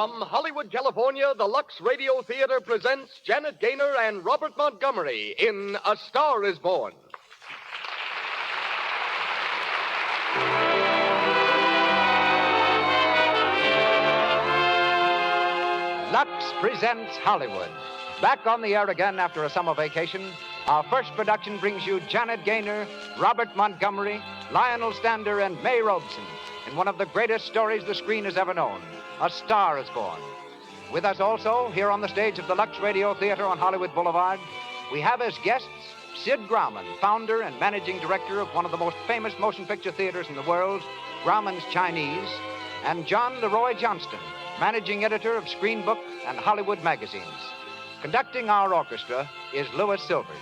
From Hollywood, California, the Lux Radio Theater presents Janet Gaynor and Robert Montgomery in A Star is Born. Lux presents Hollywood. Back on the air again after a summer vacation, our first production brings you Janet Gaynor, Robert Montgomery, Lionel Stander, and May Robeson in one of the greatest stories the screen has ever known, A Star is Born. With us also, here on the stage of the Lux Radio Theater on Hollywood Boulevard, we have as guests Sid Grauman, founder and managing director of one of the most famous motion picture theaters in the world, Grauman's Chinese, and John Leroy Johnston, managing editor of Screen Book and Hollywood magazines. Conducting our orchestra is Louis Silvers.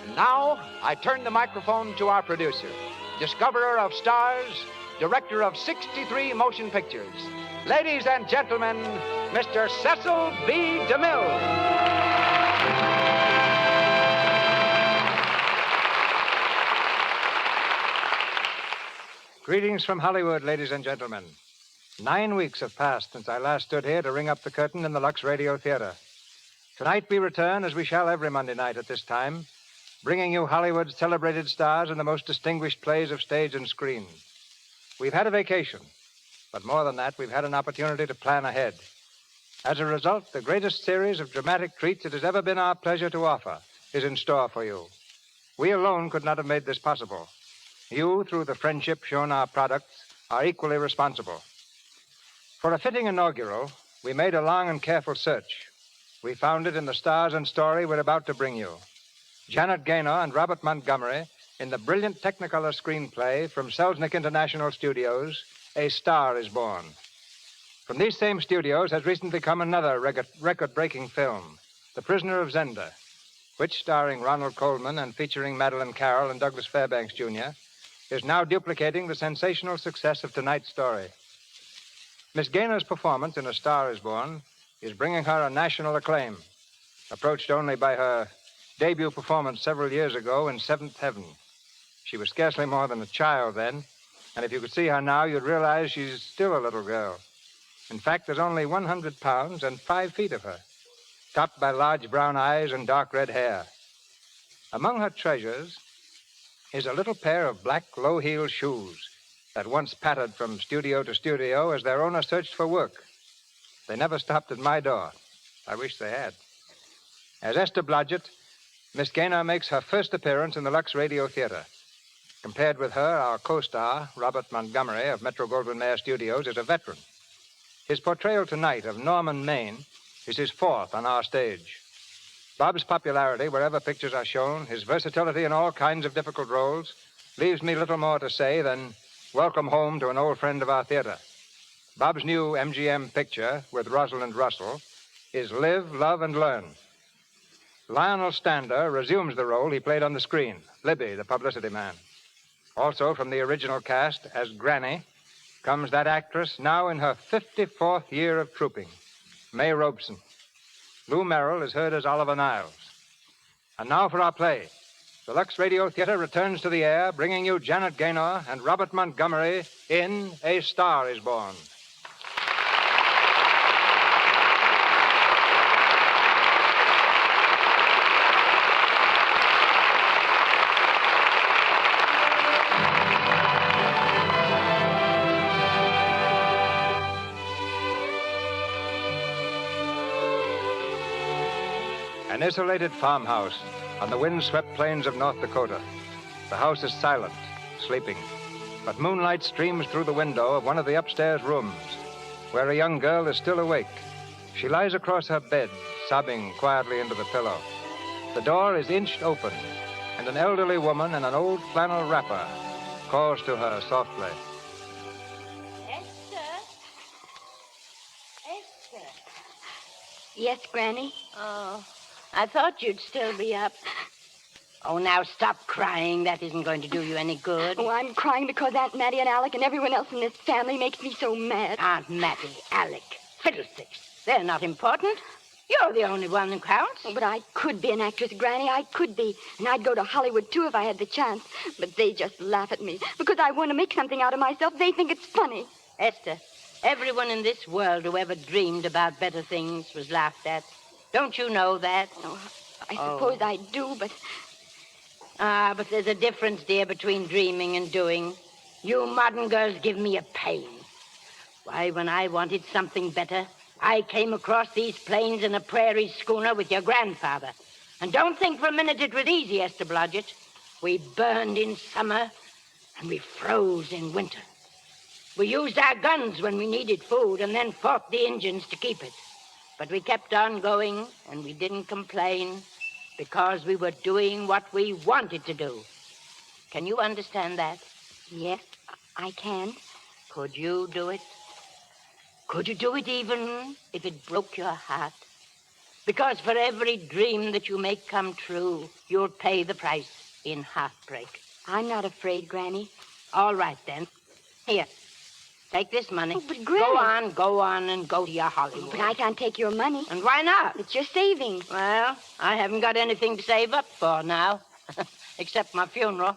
And now, I turn the microphone to our producer, discoverer of stars, director of 63 motion pictures. Ladies and gentlemen, Mr. Cecil B. DeMille. Greetings from Hollywood, ladies and gentlemen. 9 weeks have passed since I last stood here to ring up the curtain in the Lux Radio Theater. Tonight we return, as we shall every Monday night at this time, bringing you Hollywood's celebrated stars and the most distinguished plays of stage and screen. We've had a vacation, but more than that, we've had an opportunity to plan ahead. As a result, the greatest series of dramatic treats it has ever been our pleasure to offer is in store for you. We alone could not have made this possible. You, through the friendship shown our products, are equally responsible. For a fitting inaugural, we made a long and careful search. We found it in the stars and story we're about to bring you. Janet Gaynor and Robert Montgomery in the brilliant Technicolor screenplay from Selznick International Studios, A Star is Born. From these same studios has recently come another record-breaking film, The Prisoner of Zenda, which, starring Ronald Colman and featuring Madeline Carroll and Douglas Fairbanks, Jr., is now duplicating the sensational success of tonight's story. Miss Gaynor's performance in A Star is Born is bringing her a national acclaim, approached only by her debut performance several years ago in Seventh Heaven. She was scarcely more than a child then, and if you could see her now, you'd realize she's still a little girl. In fact, there's only 100 pounds and 5 feet of her, topped by large brown eyes and dark red hair. Among her treasures is a little pair of black low-heeled shoes that once pattered from studio to studio as their owner searched for work. They never stopped at my door. I wish they had. As Esther Blodgett, Miss Gaynor makes her first appearance in the Lux Radio Theater. Compared with her, our co-star, Robert Montgomery of Metro-Goldwyn-Mayer Studios, is a veteran. His portrayal tonight of Norman Maine is his fourth on our stage. Bob's popularity wherever pictures are shown, his versatility in all kinds of difficult roles, leaves me little more to say than welcome home to an old friend of our theater. Bob's new MGM picture with Rosalind Russell is Live, Love, and Learn. Lionel Stander resumes the role he played on the screen, Libby, the publicity man. Also from the original cast as Granny comes that actress now in her 54th year of trooping, May Robeson. Lou Merrill is heard as Oliver Niles. And now for our play. The Lux Radio Theater returns to the air, bringing you Janet Gaynor and Robert Montgomery in A Star is Born. An isolated farmhouse on the windswept plains of North Dakota. The house is silent, sleeping, but moonlight streams through the window of one of the upstairs rooms, where a young girl is still awake. She lies across her bed, sobbing quietly into the pillow. The door is inched open, and an elderly woman in an old flannel wrapper calls to her softly. Esther? Esther? Yes, Granny? Oh, I thought you'd still be up. Oh, now stop crying. That isn't going to do you any good. Oh, I'm crying because Aunt Mattie and Alec and everyone else in this family makes me so mad. Aunt Mattie, Alec, fiddlesticks. They're not important. You're the only one who counts. Oh, but I could be an actress, Granny. I could be. And I'd go to Hollywood, too, if I had the chance. But they just laugh at me. Because I want to make something out of myself. They think it's funny. Esther, Everyone in this world who ever dreamed about better things was laughed at. Don't you know that? Oh, I suppose I do, but... But there's a difference, dear, between dreaming and doing. You modern girls give me a pain. Why, when I wanted something better, I came across these plains in a prairie schooner with your grandfather. And don't think for a minute it was easy, Esther Blodgett. We burned in summer, and we froze in winter. We used our guns when we needed food, and then fought the Indians to keep it. But we kept on going, and we didn't complain, because we were doing what we wanted to do. Can you understand that? Yes, I can. Could you do it? Could you do it even if it broke your heart? Because for every dream that you make come true, you'll pay the price in heartbreak. I'm not afraid, Granny. All right, then. Here, take this money. Oh, but Granny... Go on, and go to your Hollywood. But I can't take your money. And why not? It's your savings. Well, I haven't got anything to save up for now, except my funeral.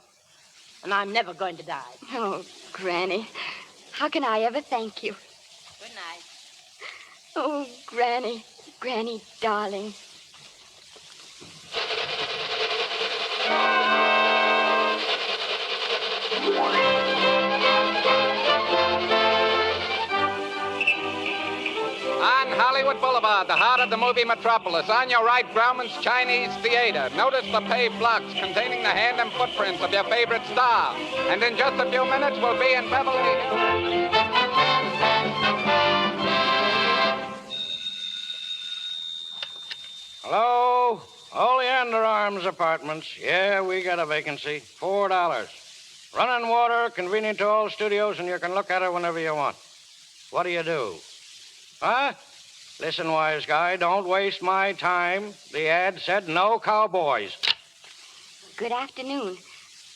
And I'm never going to die. Oh, Granny, how can I ever thank you? Good night. Oh, Granny, Granny, darling. On Hollywood Boulevard, the heart of the movie metropolis, on your right, Grauman's Chinese Theater. Notice the paved blocks containing the hand and footprints of your favorite star. And in just a few minutes, we'll be in Beverly Hills. Hello? Oleander Arms Apartments. Yeah, we got a vacancy. $4. Running water, convenient to all studios, and you can look at it whenever you want. What do you do? Huh? Listen, wise guy, don't waste my time. The ad said no cowboys. Good afternoon.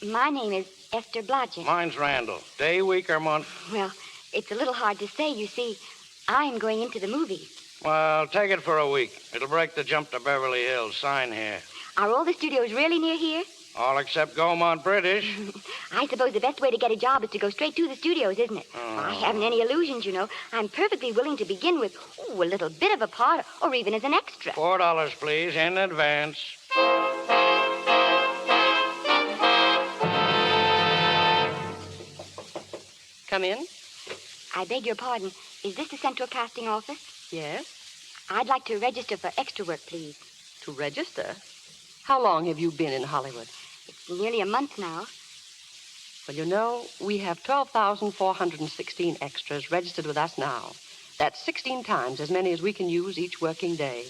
My name is Esther Blodgett. Mine's Randall. Day, week, or month? Well, it's a little hard to say. You see, I'm going into the movies. Well, take it for a week. It'll break the jump to Beverly Hills. Sign here. Are all the studios really near here? All except Gaumont British. I suppose the best way to get a job is to go straight to the studios, isn't it? Oh. I haven't any illusions, you know. I'm perfectly willing to begin with a little bit of a part, or even as an extra. $4, please, in advance. Come in. I beg your pardon. Is this the Central Casting Office? Yes. I'd like to register for extra work, please. To register? How long have you been in Hollywood? It's nearly a month now. Well, you know, we have 12,416 extras registered with us now. That's 16 times as many as we can use each working day.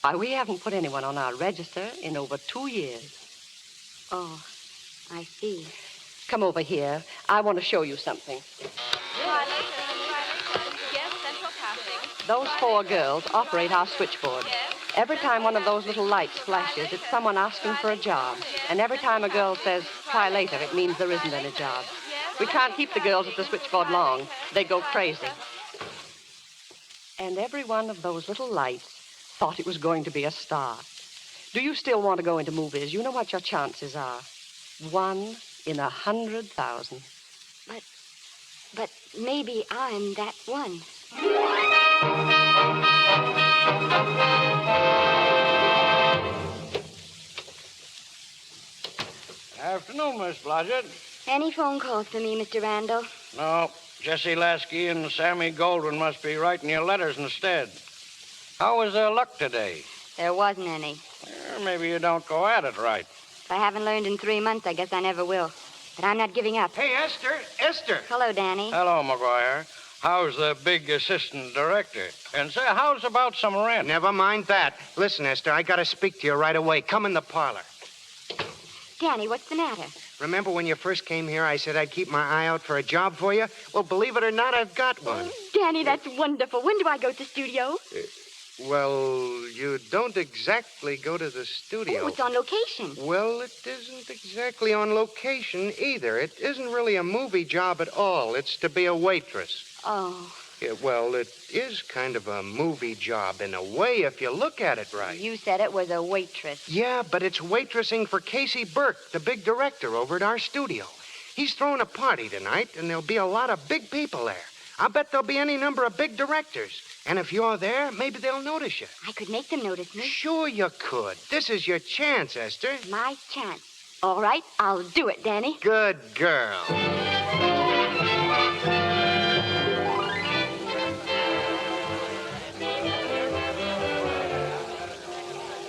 Why, we haven't put anyone on our register in over 2 years. Oh, I see. Come over here. I want to show you something. Those 4 girls operate our switchboard. Every time one of those little lights flashes, it's someone asking for a job. And every time a girl says, try later, it means there isn't any job. We can't keep the girls at the switchboard long. They go crazy. And every one of those little lights thought it was going to be a star. Do you still want to go into movies? You know what your chances are. 1 in 100,000. But maybe I'm that one. Afternoon, Miss Blodgett. Any phone calls for me, Mr. Randall? No, Jesse Lasky and Sammy Goldwyn must be writing you letters instead. How was their luck today? There wasn't any. Well, maybe you don't go at it right. If I haven't learned in 3 months, I guess I never will. But I'm not giving up. Hey, Esther. Hello, Danny. Hello, McGuire. How's the big assistant director? And say, how's about some rent? Never mind that. Listen, Esther, I gotta speak to you right away. Come in the parlor. Danny, what's the matter? Remember when you first came here, I said I'd keep my eye out for a job for you? Well, believe it or not, I've got one. Danny, that's wonderful. When do I go to studio? Well, you don't exactly go to the studio. Oh, it's on location. Well, it isn't exactly on location either. It isn't really a movie job at all. It's to be a waitress. Oh. Yeah, well, it is kind of a movie job in a way if you look at it right. You said it was a waitress. Yeah, but it's waitressing for Casey Burke, the big director over at our studio. He's throwing a party tonight, and there'll be a lot of big people there. I'll bet there'll be any number of big directors. And if you're there, maybe they'll notice you. I could make them notice me. Sure you could. This is your chance, Esther. My chance. All right, I'll do it, Danny. Good girl.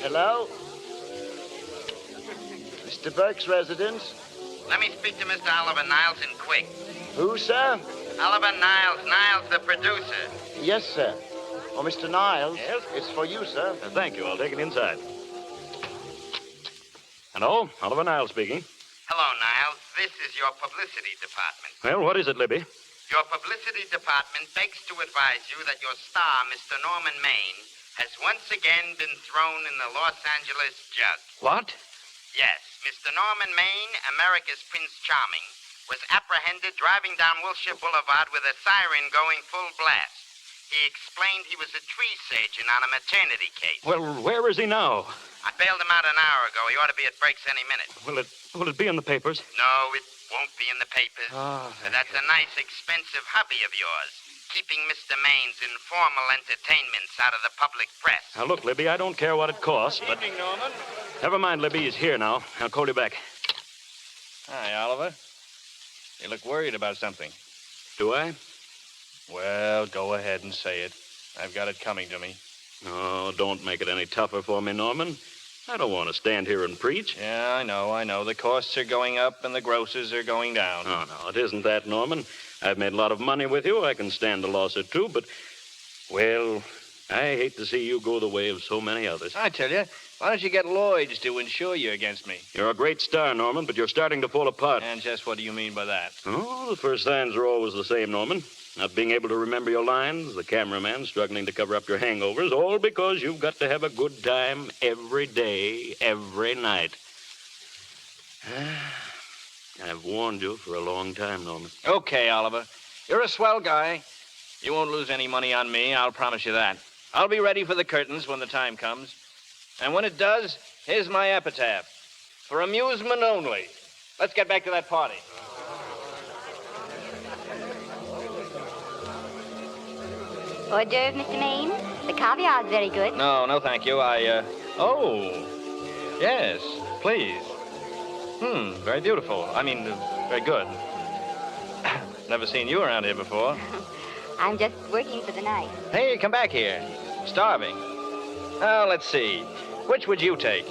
Hello? Mr. Burke's residence? Let me speak to Mr. Oliver Niles in quick. Who, sir? Oliver Niles. Niles, the producer. Yes, sir. Oh, Mr. Niles. Yes? It's for you, sir. Thank you. I'll take it inside. Hello, Oliver Niles speaking. Hello, Niles. This is your publicity department. Well, what is it, Libby? Your publicity department begs to advise you that your star, Mr. Norman Maine, has once again been thrown in the Los Angeles jug. What? Yes, Mr. Norman Maine, America's Prince Charming, was apprehended driving down Wilshire Boulevard with a siren going full blast. He explained he was a tree surgeon on a maternity case. Well, where is he now? I bailed him out an hour ago. He ought to be at breaks any minute. Will it be in the papers? No, it won't be in the papers. That's a nice, expensive hobby of yours, keeping Mr. Maine's informal entertainments out of the public press. Now, look, Libby, I don't care what it costs, but... Evening, Norman. Never mind, Libby. He's here now. I'll call you back. Hi, Oliver. You look worried about something. Do I? Well, go ahead and say it. I've got it coming to me. Oh, don't make it any tougher for me, Norman. I don't want to stand here and preach. Yeah, I know. The costs are going up and the grosses are going down. Oh, no, it isn't that, Norman. I've made a lot of money with you. I can stand a loss or two, but, well, I hate to see you go the way of so many others. I tell you, why don't you get Lloyd's to insure you against me? You're a great star, Norman, but you're starting to fall apart. And just what do you mean by that? Oh, the first signs are always the same, Norman. Not being able to remember your lines, the cameraman struggling to cover up your hangovers, all because you've got to have a good time every day, every night. I've warned you for a long time, Norman. Okay, Oliver. You're a swell guy. You won't lose any money on me, I'll promise you that. I'll be ready for the curtains when the time comes. And when it does, here's my epitaph. For amusement only. Let's get back to that party. Hors d'oeuvre, Mr. Maine. The caviar's very good. No, thank you. Oh, yes, please. Very beautiful. I mean, very good. Never seen you around here before. I'm just working for the night. Hey, come back here. Starving. Oh, let's see. Which would you take?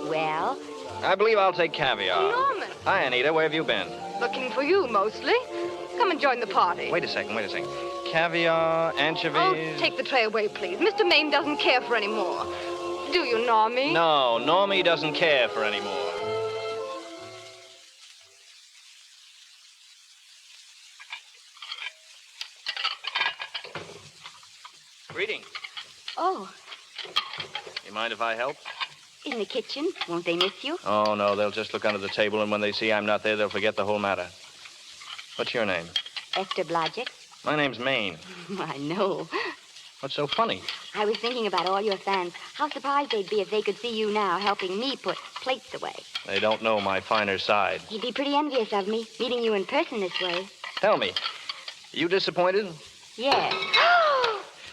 Well? I believe I'll take caviar. Norman. Hi, Anita. Where have you been? Looking for you, mostly. Come and join the party. Wait a second. Caviar, anchovies... Oh, take the tray away, please. Mr. Maine doesn't care for any more. Do you, Normie? No, Normie doesn't care for any more. Greetings. Oh, You mind if I help? in the kitchen. Won't they miss you? Oh, no, they'll just look under the table, and when they see I'm not there, they'll forget the whole matter. What's your name? Esther Blodgett. My name's Maine. I know. What's so funny? I was thinking about all your fans. How surprised they'd be if they could see you now helping me put plates away. They don't know my finer side. He'd be pretty envious of me, meeting you in person this way. Tell me, you disappointed? Yes.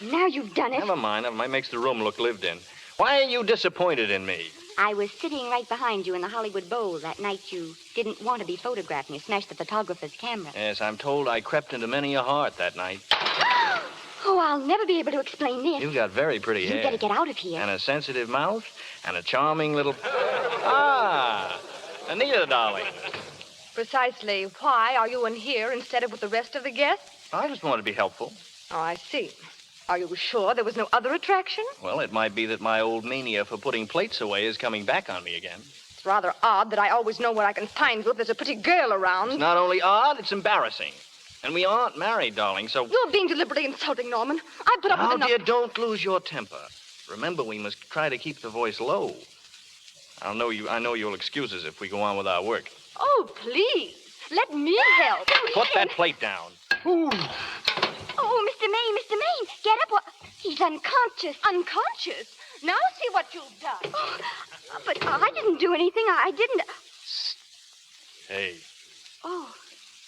Now you've done it. Never mind. Makes the room look lived in. Why are you disappointed in me? I was sitting right behind you in the Hollywood Bowl that night you didn't want to be photographed and you smashed the photographer's camera. Yes, I'm told I crept into many a heart that night. Oh, I'll never be able to explain this. You've got very pretty hair. You better get out of here. And a sensitive mouth. And a charming little... Ah! Anita, darling. Precisely. Why are you in here instead of with the rest of the guests? I just want to be helpful. Oh, I see. Are you sure there was no other attraction? Well, it might be that my old mania for putting plates away is coming back on me again. It's rather odd that I always know where I can find you if there's a pretty girl around. It's not only odd, it's embarrassing. And we aren't married, darling, so... You're being deliberately insulting, Norman. I put up with enough... dear, don't lose your temper. Remember, we must try to keep the voice low. I know you'll excuse us if we go on with our work. Oh, please. Let me help. Put that plate down. Oh, Mr. Maine, get up. He's unconscious. Unconscious? Now see what you've done. Oh, but I didn't do anything. I didn't. Hey, Oh,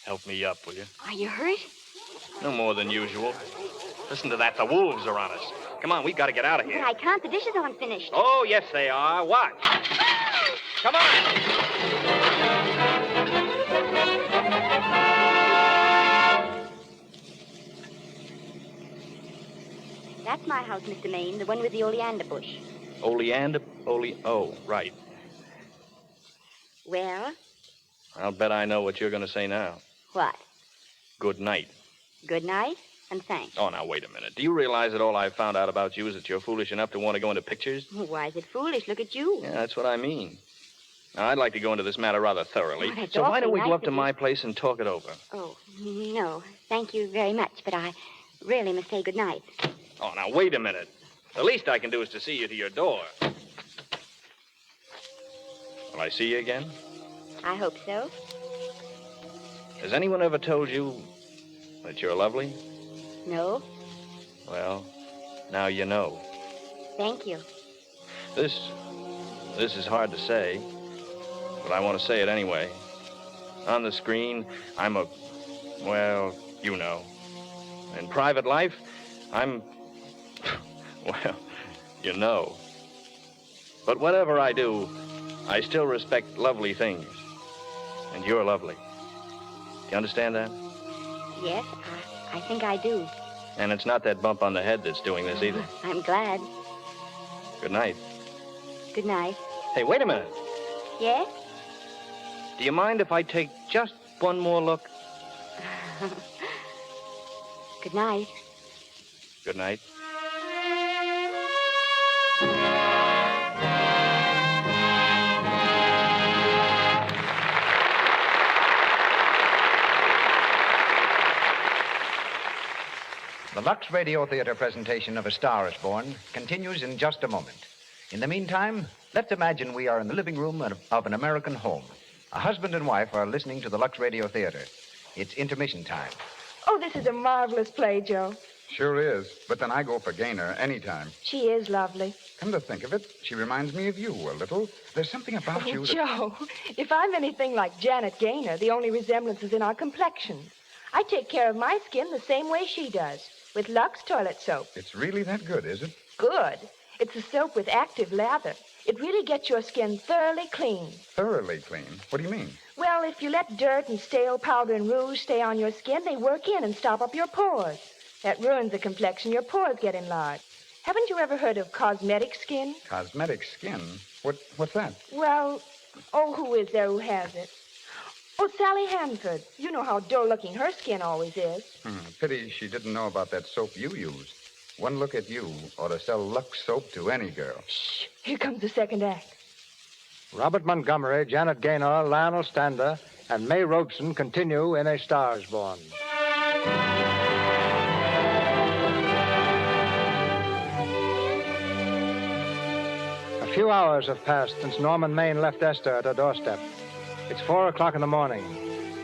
help me up, will you? are you hurt? No more than usual. Listen to that. The wolves are on us. Come on, we've got to get out of But here. I can't. The dishes aren't finished. Oh, yes, they are. Watch. Come on. That's my house, Mr. Maine, the one with the oleander bush. Oh, right. Well, I'll bet I know what you're going to say now. what? Good night. Good night, and thanks. Oh, now, wait a minute. Do you realize that all I've found out about you is that you're foolish enough to want to go into pictures? Why is it foolish? Look at you. Yeah, that's what I mean. Now, I'd like to go into this matter rather thoroughly. Oh, that's So why don't we awfully go up nice to of my you. place and talk it over? Oh, no. Thank you very much, but I really must say good night. Oh, now, wait a minute. The least I can do is to see you to your door. Will I see you again? I hope so. Has anyone ever told you that you're lovely? No? Well, now you know. Thank you. This is hard to say, but I want to say it anyway. On the screen, I'm well, you know. In private life, I'm, well, you know. But whatever I do, I still respect lovely things. And you're lovely. Do you understand that? Yes, I think I do. And it's not that bump on the head that's doing this either. I'm glad. Good night. Good night. Hey, wait a minute. Yes? Do you mind if I take just one more look? Good night. Good night. The Lux Radio Theater presentation of A Star is Born continues in just a moment. In the meantime, let's imagine we are in the living room of an American home. A husband and wife are listening to the Lux Radio Theater. It's intermission time. Oh, this is a marvelous play, Joe. Sure is. But then I go for Gaynor anytime. She is lovely. Come to think of it, she reminds me of you a little. There's something about you that... Joe, if I'm anything like Janet Gaynor, the only resemblance is in our complexions. I take care of my skin the same way she does, with Lux toilet soap. It's really that good, is it? Good. It's a soap with active lather. It really gets your skin thoroughly clean. Thoroughly clean? What do you mean? Well, if you let dirt and stale powder and rouge stay on your skin, they work in and stop up your pores. That ruins the complexion. Your pores get enlarged. Haven't you ever heard of cosmetic skin? Cosmetic skin? What's that? Well, who is there who has it? Oh, Sally Hanford. You know how dull-looking her skin always is. Pity she didn't know about that soap you use. One look at you ought to sell Lux soap to any girl. Shh. Here comes the second act. Robert Montgomery, Janet Gaynor, Lionel Stander, and May Robeson continue in A Star is Born. A few hours have passed since Norman Maine left Esther at her doorstep. It's 4 o'clock in the morning.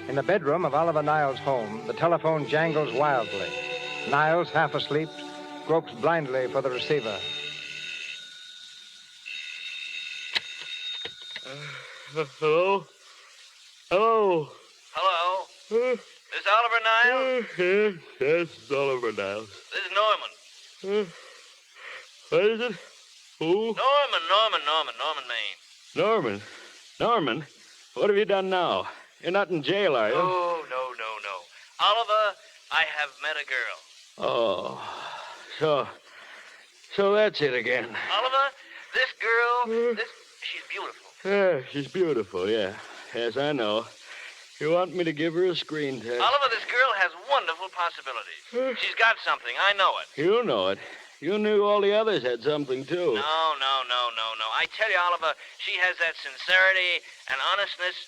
In the bedroom of Oliver Niles' home, the telephone jangles wildly. Niles, half asleep, gropes blindly for the receiver. Hello? Hello? Hello? This Oliver Niles? Yes, it's Oliver Niles. This is Norman. What is it? Who? Norman Maine. Norman? What have you done now? You're not in jail, are you? No. Oliver, I have met a girl. Oh, so that's it again. Oliver, this girl, she's beautiful. Yeah, she's beautiful, yeah. Yes, I know. You want me to give her a screen test? Oliver, this girl has wonderful possibilities. She's got something. I know it. You know it. You knew all the others had something, too. No. I tell you, Oliver, she has that sincerity and honestness,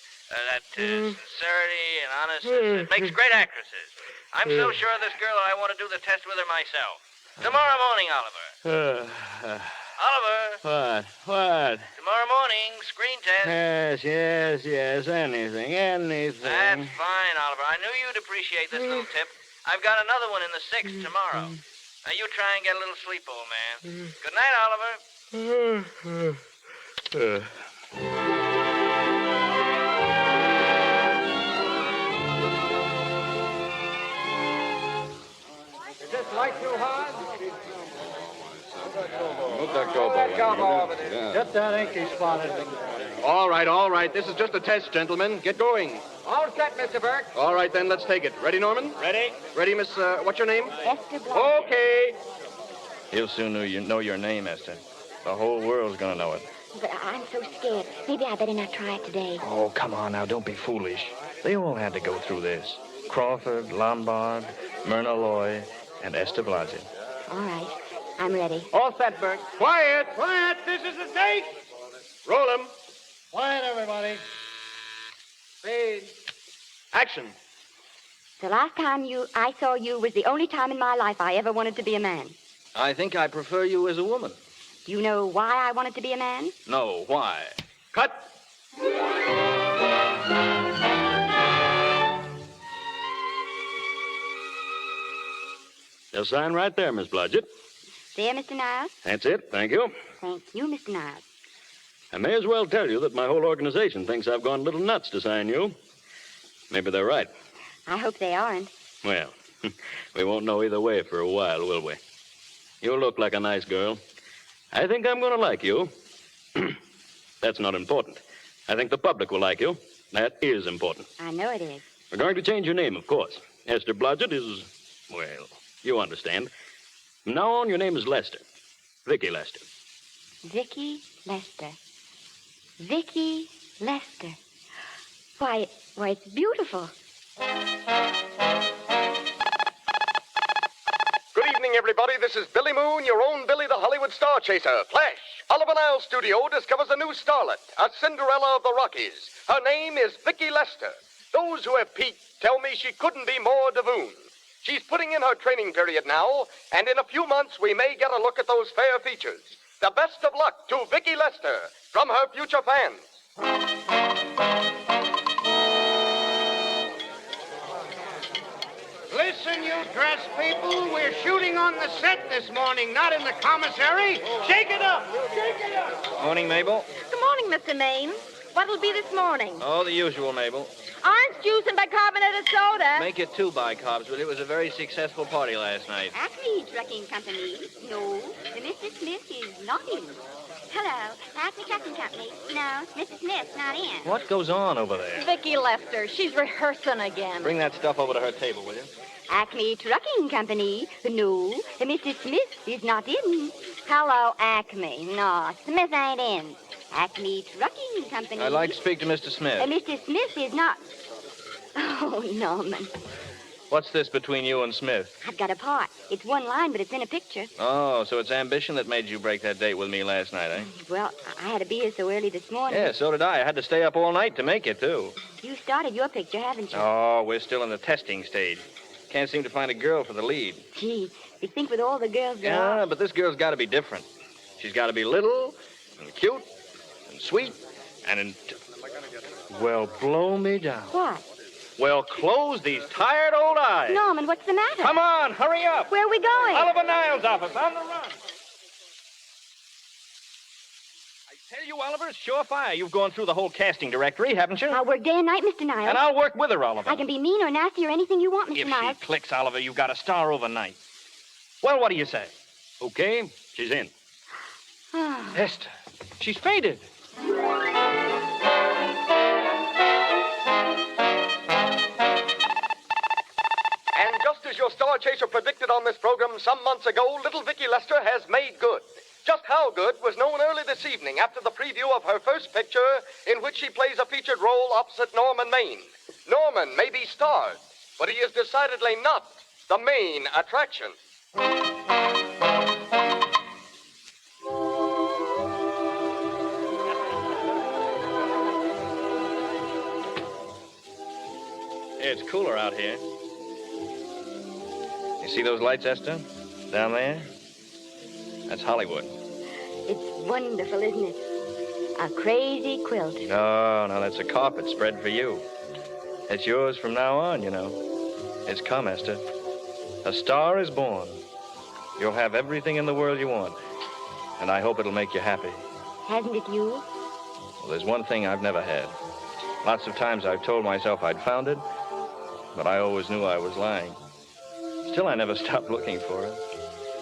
sincerity and honestness. It makes great actresses. I'm so sure of this girl that I want to do the test with her myself. Tomorrow morning, Oliver. Oliver. What? Tomorrow morning, screen test. Yes, anything. That's fine, Oliver. I knew you'd appreciate this little tip. I've got another one in the 6th tomorrow. Now, you try and get a little sleep, old man. Good night, Oliver. Dr. Obo. Get that inky spotted. All right. This is just a test, gentlemen. Get going. All set, Mr. Burke. All right, then, let's take it. Ready, Norman? Ready? Ready, Miss, what's your name? Esther Blanchard. Okay. He'll soon know your name, Esther. The whole world's gonna know it. But I'm so scared. Maybe I better not try it today. Oh, come on now, don't be foolish. They all had to go through this. Crawford, Lombard, Myrna Loy, and Esther Blanchard. All right. I'm ready. All set, Burke. Quiet. Quiet, this is the take. Roll 'em. Quiet, everybody. Fade. Action. The last time I saw you was the only time in my life I ever wanted to be a man. I think I prefer you as a woman. Do you know why I wanted to be a man? No, why? Cut. They'll sign right there, Miss Blodgett. There, Mr. Niles? That's it. Thank you. Thank you, Mr. Niles. I may as well tell you that my whole organization thinks I've gone a little nuts to sign you. Maybe they're right. I hope they aren't. Well, we won't know either way for a while, will we? You look like a nice girl. I think I'm going to like you. That's not important. I think the public will like you. That is important. I know it is. We're going to change your name, of course. Esther Blodgett is, well, you understand. From now on, your name is Lester. Vicky Lester. Vicky Lester. Vicky Lester. Why, it's beautiful. Good evening, everybody. This is Billy Moon, your own Billy the Hollywood Star Chaser. Flash. Oliver Niles Studio discovers a new starlet, a Cinderella of the Rockies. Her name is Vicky Lester. Those who have peeked tell me she couldn't be more Davoon. She's putting in her training period now, and in a few months we may get a look at those fair features. The best of luck to Vicky Lester from her future fans. Listen, you dress people, we're shooting on the set this morning, not in the commissary. Shake it up! Shake it up! Morning, Mabel. Good morning, Mr. Maine. What'll be this morning? Oh, the usual, Mabel. Orange juice and bicarbonated soda. Make it 2 bicarbs, but it was a very successful party last night. Acme Trucking Company. No, the Mr. Smith is not in. Hello, Acme Trucking Company. No, Mr. Smith's not in. What goes on over there? Vicky Lester. She's rehearsing again. Bring that stuff over to her table, will you? Acme Trucking Company. No, Mr. Smith is not in. Hello, Acme. No, Smith ain't in. Acme Trucking Company. I'd like to speak to Mr. Smith. Mr. Smith is not. Oh, Norman. What's this between you and Smith? I've got a part. It's one line, but it's in a picture. Oh, so it's ambition that made you break that date with me last night, eh? Well, I had to be here so early this morning. Yeah, so did I. I had to stay up all night to make it, too. You started your picture, haven't you? Oh, we're still in the testing stage. Can't seem to find a girl for the lead. Gee, you think with all the girls there are... Yeah, but this girl's got to be different. She's got to be little and cute and sweet and... Well, blow me down. What? Well, close these tired old eyes. Norman, what's the matter? Come on, hurry up. Where are we going? Oliver Niles' office, on the run. I tell you, Oliver, it's surefire. You've gone through the whole casting directory, haven't you? I'll work day and night, Mr. Niles. And I'll work with her, Oliver. I can be mean or nasty or anything you want, Mr. If Niles. she clicks, Oliver, you've got a star overnight. Well, what do you say? Okay, she's in. Esther, she's fainted. And just as your Star Chaser predicted on this program some months ago, little Vicky Lester has made good. Just how good was known early this evening after the preview of her first picture, in which she plays a featured role opposite Norman Maine. Norman may be starred, but he is decidedly not the main attraction. It's cooler out here. You see those lights, Esther? Down there? That's Hollywood. It's wonderful, isn't it? A crazy quilt. No, that's a carpet spread for you. It's yours from now on, you know. It's come, Esther. A star is born. You'll have everything in the world you want. And I hope it'll make you happy. Hasn't it you? Well, there's one thing I've never had. Lots of times I've told myself I'd found it, but I always knew I was lying. Still, I never stopped looking for it.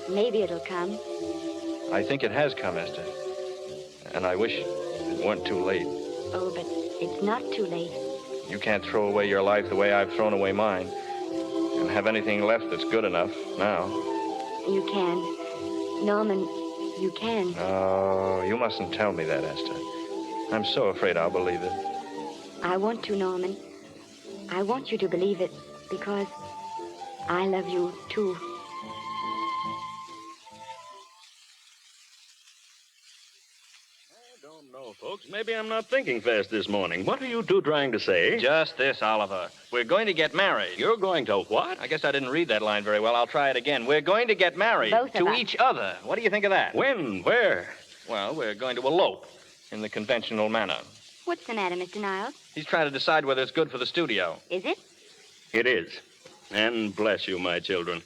Maybe it'll come. I think it has come, Esther. And I wish it weren't too late. Oh, but it's not too late. You can't throw away your life the way I've thrown away mine and have anything left that's good enough now. You can. Norman, you can. Oh, you mustn't tell me that, Esther. I'm so afraid I'll believe it. I want to, Norman. I want you to believe it because I love you, too. No, folks, maybe I'm not thinking fast this morning. What are you two trying to say? Just this, Oliver. We're going to get married. You're going to what? I guess I didn't read that line very well. I'll try it again. We're going to get married Both of to us. each other. What do you think of that? When? Where? Well, we're going to elope in the conventional manner. What's the matter, Mr. Niles? He's trying to decide whether it's good for the studio. Is it? It is. And bless you, my children.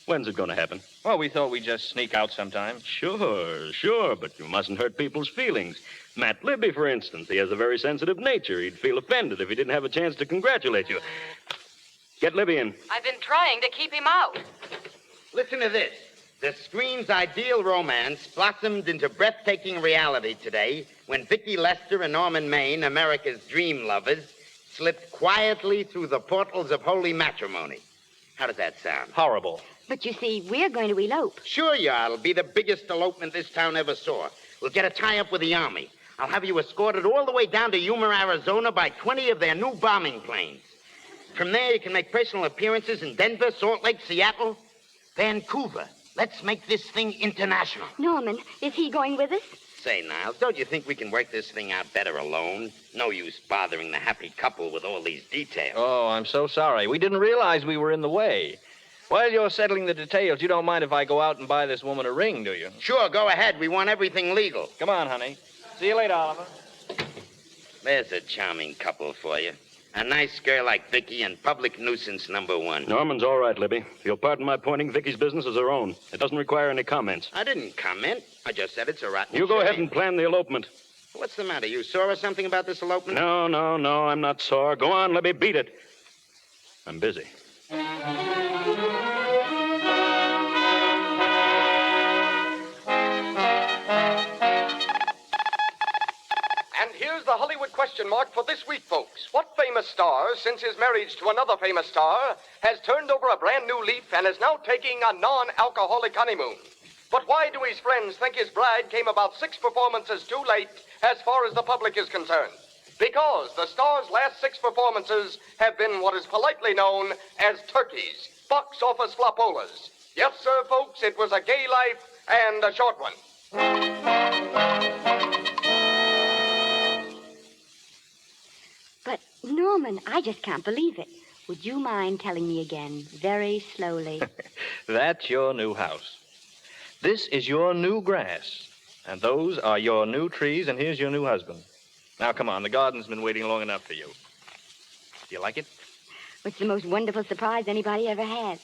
When's it going to happen? Well, we thought we'd just sneak out sometime. Sure, but you mustn't hurt people's feelings. Matt Libby, for instance, he has a very sensitive nature. He'd feel offended if he didn't have a chance to congratulate you. Get Libby in. I've been trying to keep him out. Listen to this. The screen's ideal romance blossomed into breathtaking reality today when Vicki Lester and Norman Maine, America's dream lovers, slipped quietly through the portals of holy matrimony. How does that sound? Horrible. But you see, we're going to elope. Sure you are. It'll be the biggest elopement this town ever saw. We'll get a tie-up with the Army. I'll have you escorted all the way down to Yuma, Arizona by 20 of their new bombing planes. From there, you can make personal appearances in Denver, Salt Lake, Seattle, Vancouver. Let's make this thing international. Norman, is he going with us? Say, Niles, don't you think we can work this thing out better alone? No use bothering the happy couple with all these details. Oh, I'm so sorry. We didn't realize we were in the way. While you're settling the details, you don't mind if I go out and buy this woman a ring, do you? Sure, go ahead. We want everything legal. Come on, honey. See you later, Oliver. There's a charming couple for you. A nice girl like Vicky and public nuisance number one. Norman's all right, Libby. If you'll pardon my pointing, Vicky's business is her own. It doesn't require any comments. I didn't comment. I just said it's a rotten You go shame. ahead and plan the elopement. What's the matter? You sore or something about this elopement? No, I'm not sore. Go on, Libby, beat it. I'm busy. And here's the Hollywood question mark for this week, folks. What famous star, since his marriage to another famous star, has turned over a brand new leaf and is now taking a non-alcoholic honeymoon? But why do his friends think his bride came about 6 performances too late as far as the public is concerned? Because the star's last 6 performances have been what is politely known as turkeys, box office flopolas. Yes, sir, folks, it was a gay life and a short one. But, Norman, I just can't believe it. Would you mind telling me again, very slowly? That's your new house. This is your new grass. And those are your new trees, and here's your new husband. Now, come on. The garden's been waiting long enough for you. Do you like it? It's the most wonderful surprise anybody ever had.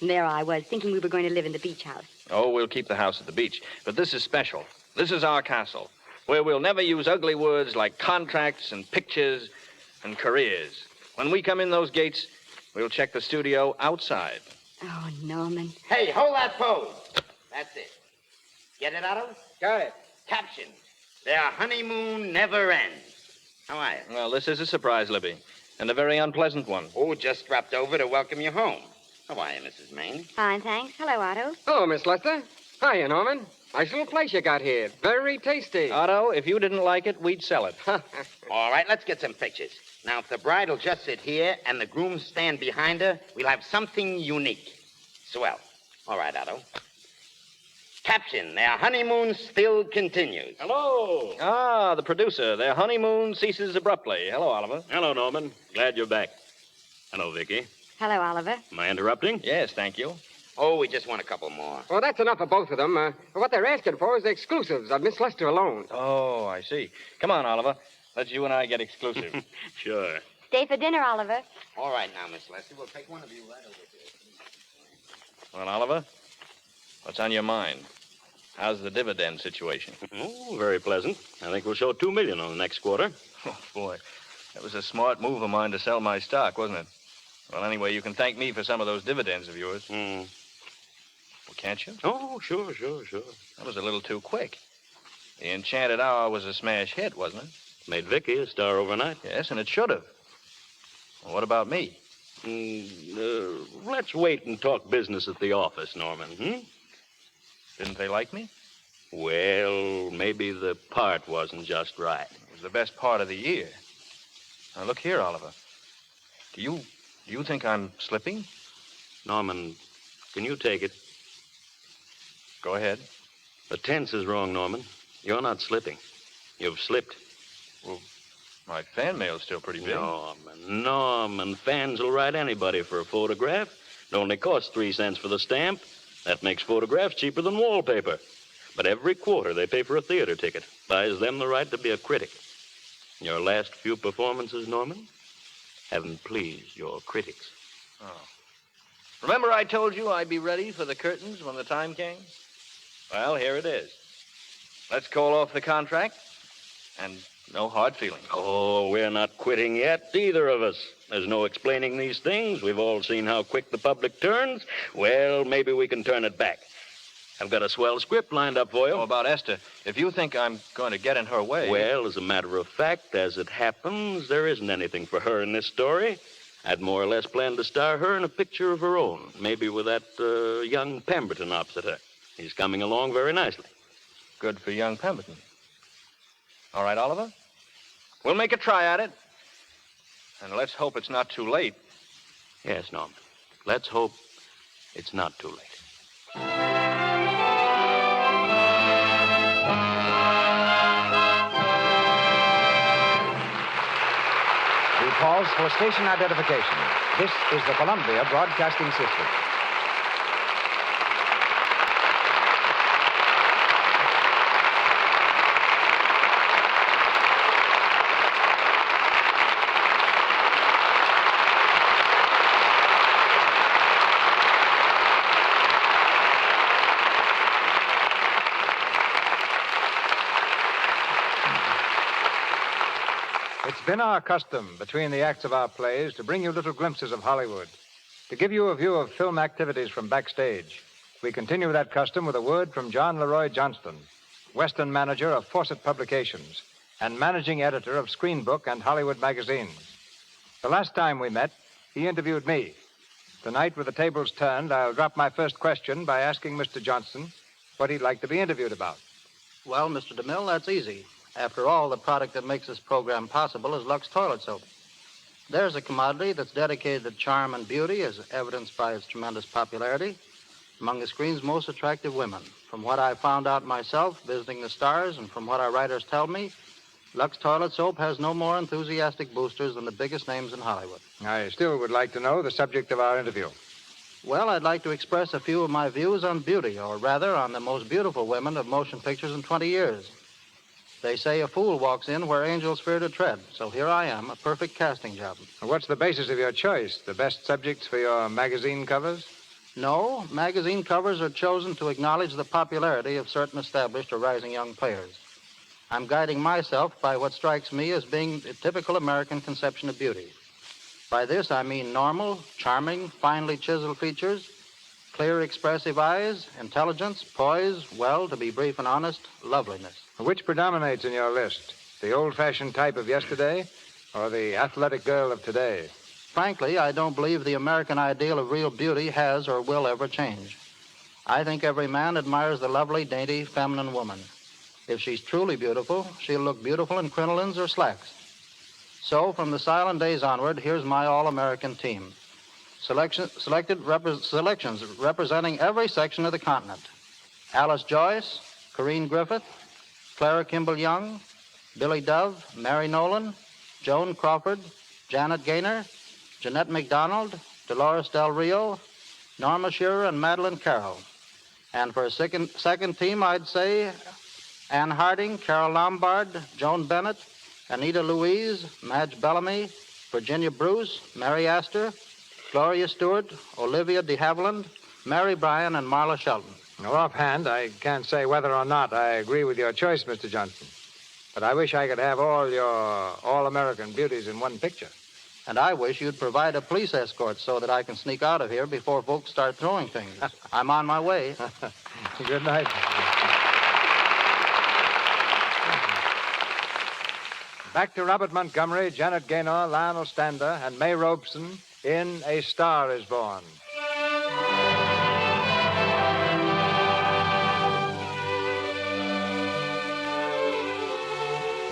There I was, thinking we were going to live in the beach house. Oh, we'll keep the house at the beach. But this is special. This is our castle, where we'll never use ugly words like contracts and pictures and careers. When we come in those gates, we'll check the studio outside. Oh, Norman. Hey, hold that pose. That's it. Get it, Otto? Got it. Caption. Their honeymoon never ends. How are you? Well, this is a surprise, Libby, and a very unpleasant one. Oh, just dropped over to welcome you home. How are you, Mrs. Maine? Fine, thanks. Hello, Otto. Hello, Miss Lester. Hiya, Norman. Nice little place you got here. Very tasty. Otto, if you didn't like it, we'd sell it. All right, let's get some pictures. Now, if the bride will just sit here and the groom stand behind her, we'll have something unique. Swell. All right, Otto. Caption, their honeymoon still continues. Hello. Ah, the producer. Their honeymoon ceases abruptly. Hello, Oliver. Hello, Norman. Glad you're back. Hello, Vicky. Hello, Oliver. Am I interrupting? Yes, thank you. Oh, we just want a couple more. Well, that's enough of both of them. What they're asking for is the exclusives of Miss Lester alone. Oh, I see. Come on, Oliver. Let you and I get exclusive. Sure. Stay for dinner, Oliver. All right now, Miss Lester. We'll take one of you right over here. Well, Oliver, what's on your mind? How's the dividend situation? Oh, very pleasant. I think we'll show $2 million on the next quarter. Oh, boy. That was a smart move of mine to sell my stock, wasn't it? Well, anyway, you can thank me for some of those dividends of yours. Well, can't you? Oh, sure. That was a little too quick. The Enchanted Hour was a smash hit, wasn't it? Made Vicky a star overnight. Yes, and it should have. Well, what about me? Let's wait and talk business at the office, Norman, Didn't they like me? Well, maybe the part wasn't just right. It was the best part of the year. Now, look here, Oliver. Do you think I'm slipping? Norman, can you take it? Go ahead. The tense is wrong, Norman. You're not slipping. You've slipped. Well, my fan mail's still pretty big. Norman, fans will write anybody for a photograph. It only costs 3 cents for the stamp. That makes photographs cheaper than wallpaper. But every quarter they pay for a theater ticket. Buys them the right to be a critic. Your last few performances, Norman, haven't pleased your critics. Oh. Remember I told you I'd be ready for the curtains when the time came? Well, here it is. Let's call off the contract, and no hard feelings. Oh, we're not quitting yet, either of us. There's no explaining these things. We've all seen how quick the public turns. Well, maybe we can turn it back. I've got a swell script lined up for you. Oh, about Esther. If you think I'm going to get in her way... Well, as a matter of fact, as it happens, there isn't anything for her in this story. I'd more or less planned to star her in a picture of her own, maybe with that young Pemberton opposite her. He's coming along very nicely. Good for young Pemberton. All right, Oliver? We'll make a try at it. And let's hope it's not too late. Yes, Norman. Let's hope it's not too late. We pause for station identification. This is the Columbia Broadcasting System. It's been our custom between the acts of our plays to bring you little glimpses of Hollywood, to give you a view of film activities from backstage. We continue that custom with a word from John Leroy Johnston, Western manager of Fawcett Publications and managing editor of Screen Book and Hollywood magazines. The last time we met, he interviewed me. Tonight, with the tables turned, I'll drop my first question by asking Mr. Johnston what he'd like to be interviewed about. Well, Mr. DeMille, that's easy. After all, the product that makes this program possible is Lux toilet soap. There's a commodity that's dedicated to charm and beauty, as evidenced by its tremendous popularity among the screen's most attractive women. From what I've found out myself, visiting the stars, and from what our writers tell me, Lux toilet soap has no more enthusiastic boosters than the biggest names in Hollywood. I still would like to know the subject of our interview. Well, I'd like to express a few of my views on beauty, or rather on the most beautiful women of motion pictures in 20 years. They say a fool walks in where angels fear to tread. So here I am, a perfect casting job. What's the basis of your choice? The best subjects for your magazine covers? No, magazine covers are chosen to acknowledge the popularity of certain established or rising young players. I'm guiding myself by what strikes me as being a typical American conception of beauty. By this, I mean normal, charming, finely chiseled features, clear, expressive eyes, intelligence, poise, well, to be brief and honest, loveliness. Which predominates in your list? The old-fashioned type of yesterday or the athletic girl of today? Frankly, I don't believe the American ideal of real beauty has or will ever change. I think every man admires the lovely, dainty, feminine woman. If she's truly beautiful, she'll look beautiful in crinolines or slacks. So, from the silent days onward, here's my all-American team. Selections representing every section of the continent. Alice Joyce, Corinne Griffith, Clara Kimball Young, Billy Dove, Mary Nolan, Joan Crawford, Janet Gaynor, Jeanette MacDonald, Dolores Del Rio, Norma Shearer, and Madeline Carroll. And for a second team, I'd say Ann Harding, Carol Lombard, Joan Bennett, Anita Louise, Madge Bellamy, Virginia Bruce, Mary Astor, Gloria Stewart, Olivia de Havilland, Mary Bryan, and Marla Shelton. Now, offhand, I can't say whether or not I agree with your choice, Mr. Johnston. But I wish I could have all your all-American beauties in one picture. And I wish you'd provide a police escort so that I can sneak out of here before folks start throwing things. I'm on my way. Good night. Back to Robert Montgomery, Janet Gaynor, Lionel Stander, and May Robeson in A Star is Born.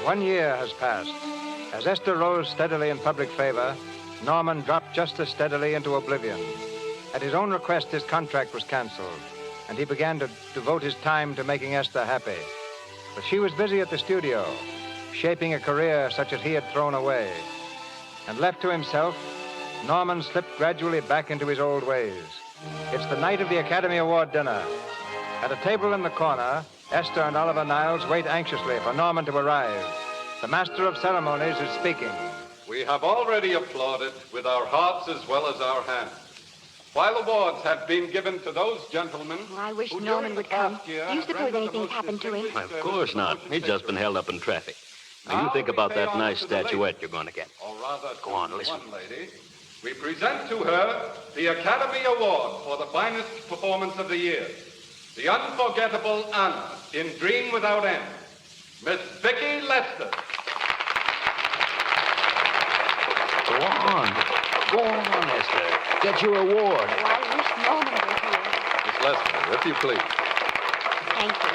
One year has passed. As Esther rose steadily in public favor, Norman dropped just as steadily into oblivion. At his own request, his contract was canceled, and he began to devote his time to making Esther happy. But she was busy at the studio, shaping a career such as he had thrown away. And left to himself, Norman slipped gradually back into his old ways. It's the night of the Academy Award dinner. At a table in the corner, Esther and Oliver Niles wait anxiously for Norman to arrive. The master of ceremonies is speaking. We have already applauded with our hearts as well as our hands. While awards have been given to those gentlemen... I wish Norman would come. Do you suppose anything's happened to him? Of course not. He's just been held up in traffic. Now, you think about that nice statuette you're going to get. Or rather, go on, listen. One lady. We present to her the Academy Award for the finest performance of the year. The unforgettable Anna in Dream Without End. Miss Vicki Lester. Go on. Go on, Esther. Get your award. Oh, I wish Norman were here. Miss Lester, if you please. Thank you.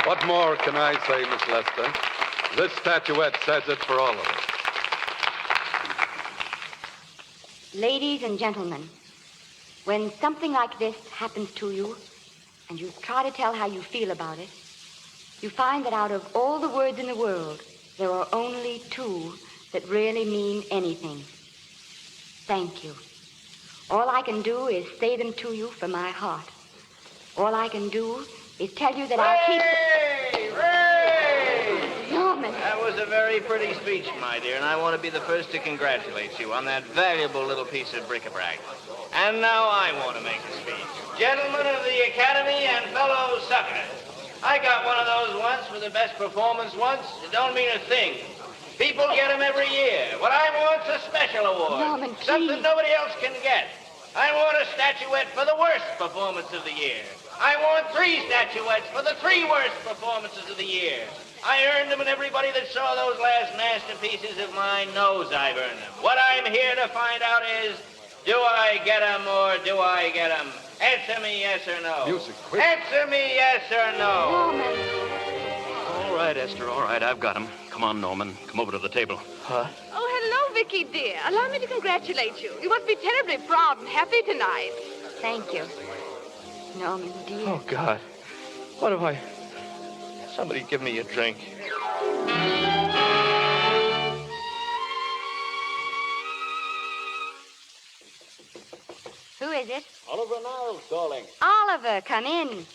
What more can I say, Miss Lester? This statuette says it for all of us. Ladies and gentlemen, when something like this happens to you, and you try to tell how you feel about it, you find that out of all the words in the world, there are only two that really mean anything. Thank you. All I can do is say them to you from my heart. All I can do is tell you that I'll keep... Norman! That was a very pretty speech, my dear, and I want to be the first to congratulate you on that valuable little piece of bric-a-brac. And now I want to make a speech. Gentlemen of the Academy and fellow suckers, I got one of those once for the best performance once. It don't mean a thing. People get them every year. What I want's a special award. Norman, please. Something nobody else can get. I want a statuette for the worst performance of the year. I want 3 statuettes for the 3 worst performances of the year. I earned them, and everybody that saw those last masterpieces of mine knows I've earned them. What I'm here to find out is, do I get them or do I get them? Answer me yes or no. Music, quick. Answer me yes or no. Norman. All right, Esther, all right. I've got him. Come on, Norman. Come over to the table. Oh, hello, Vicky, dear. Allow me to congratulate you. You must be terribly proud and happy tonight. Thank you. Norman, dear. Oh, God. What have I... Somebody give me a drink. Who is it? Oliver Niles calling. Oliver, come in.